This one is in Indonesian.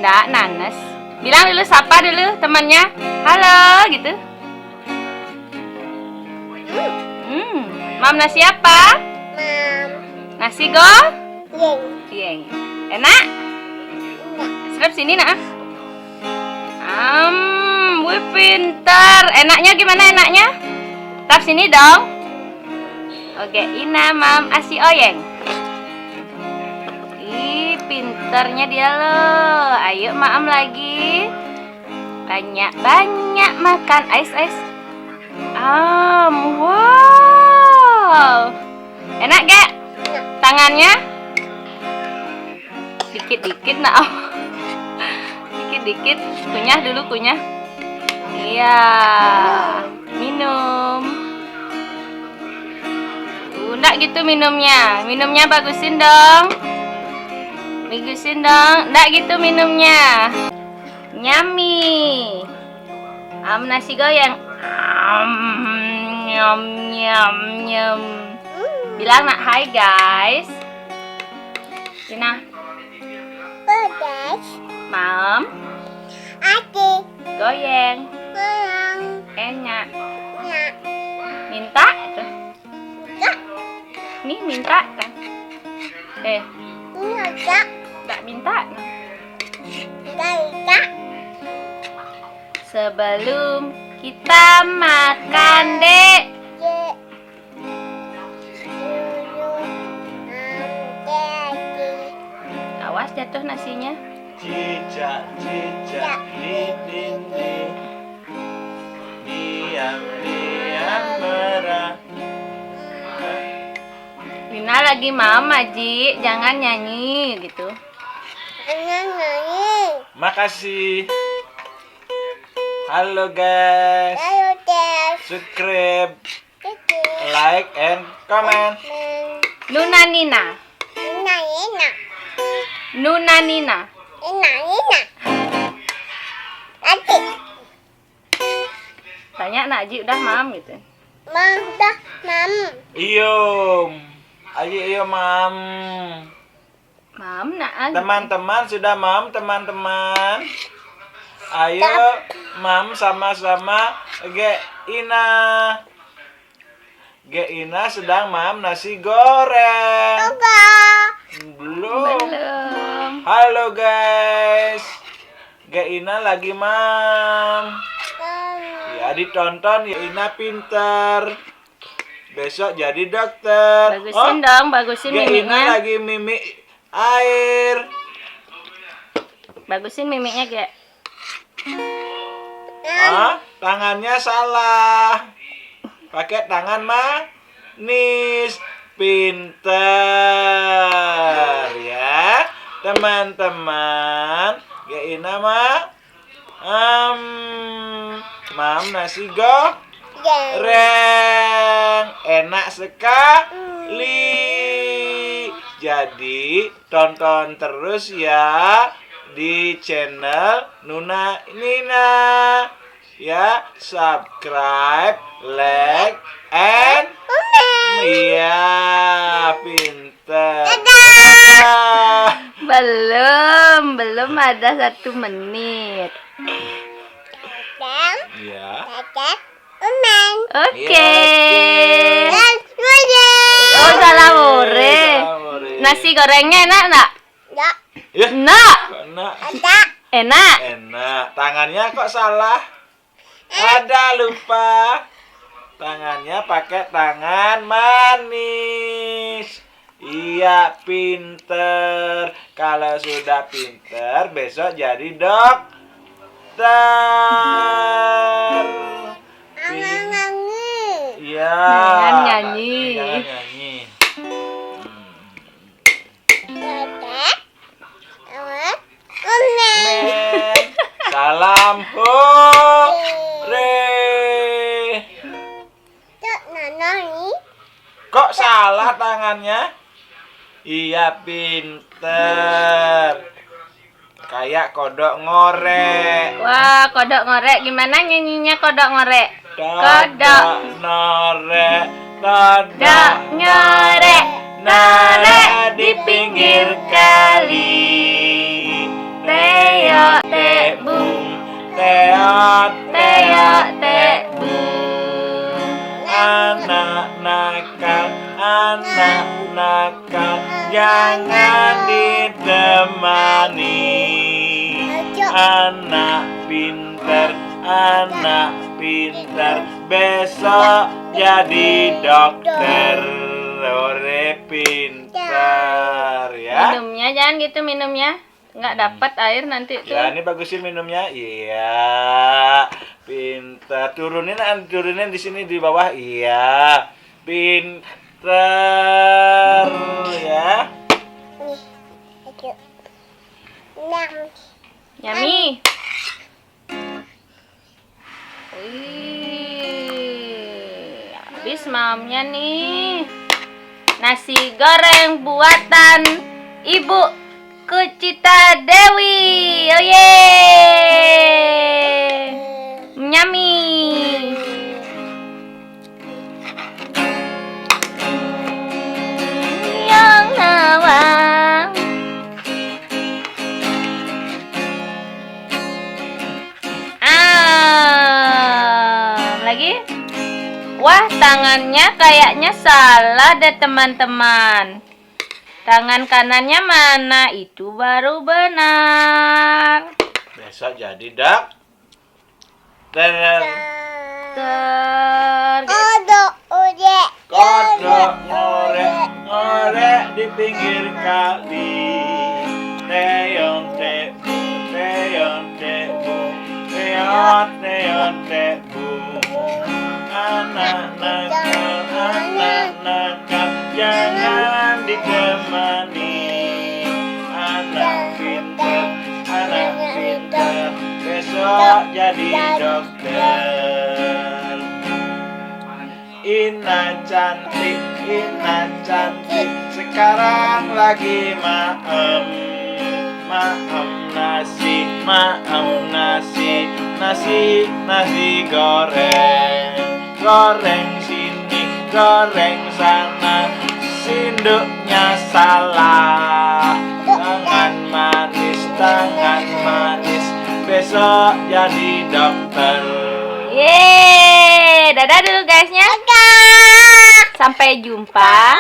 Enggak, nanes. Bilang dulu, sapa dulu temannya. Halo, gitu. Mam nasi apa? Nasi goreng. Enak? Serap sini nak. Wih pintar. Enaknya gimana enaknya? Tap sini dong. Oke, Ina mam asi oyeng. Ih, pintarnya dia loh. Ayo maam lagi. Banyak makan ais. Wow. Enak gak? Tangannya? Dikit-dikit nak. Dikit-dikit. Kunyah dulu, kunyah. Iya. Minum. Enggak gitu minumnya. Minumnya bagusin dong. Enggak gitu minumnya. Nyami. Nasi goreng. Nyam. Bilang nak hai guys. Tina. Mam. Goyang. Enak. Minta tuh. Nih minta kan. Enggak minta. Sebelum kita makan, Dek. Awas jatuh nasinya. Cicak di dinding, diam merah. Lina lagi mama, Ji. Jangan nyanyi gitu. Makasih. Halo guys. Subscribe, like, and comment. Nuna Nina. Banyak nak Ji udah mam gitu. Ayo mam. Mam nak. Teman-teman sudah mam, teman-teman. Ayo mam sama-sama. Ina sedang mam nasi goreng. Belum. Halo guys. Ina lagi mam. Ya ditonton ya, Ina pinter. Besok jadi dokter. Bagusin mimiknya. Ina lagi mimik air. Bagusin mimiknya, Gek. Tangannya salah. Pakai tangan manis. Pinter ya, teman-teman. Ina mam nasi goreng. Enak sekali. Jadi tonton terus ya di channel Nuna Nina. Ya, subscribe, like, and iya, pinter. Belum ada 1 menit. Ya. Oke. Oh, salah ore. Nasi gorengnya enak enggak? Enak. Enak. Tangannya kok salah? Ada lupa. Tangannya pakai tangan manis. Iya, pinter. Kalau sudah pinter, besok jadi dokter. Iya. Jangan nyanyi. Salam hore. Kok salah tangannya? Iya, pinter. Kayak kodok ngorek. Wah, kodok ngorek. Gimana nyanyinya kodok ngorek? Kodok ngorek. Kodok ngorek. di pinggir kali. Teo te bung, Teot teo te bung. anak nakal jangan ditemani. Anak pinter besok jadi dokter. Ore pinter ya. Minumnya jangan gitu minumnya. Nggak dapat air nanti tuh. Ya ini bagusin minumnya. Iya. Pinter. Turunin di sini di bawah. Iya. Pinter ya. Yummy. Wih, habis mamnya nih. Nasi goreng buatan Ibu Kucita Dewi. Oh yeay. Yummy. Yang nawang. Lagi. Wah, tangannya kayaknya salah deh teman-teman. Tangan kanannya mana? Itu baru benar. Besok jadi dokter. Kodok ngorek di pinggir kali. Teon tebu, teon tebu. Anak nakal jangan ditemani. Anak pinter besok jadi dokter. Ina cantik sekarang lagi maem nasi goreng sini goreng sana sinduknya salah. Tangan manis besok jadi dokter. Yeay, dadah dulu guysnya. Sampai jumpa.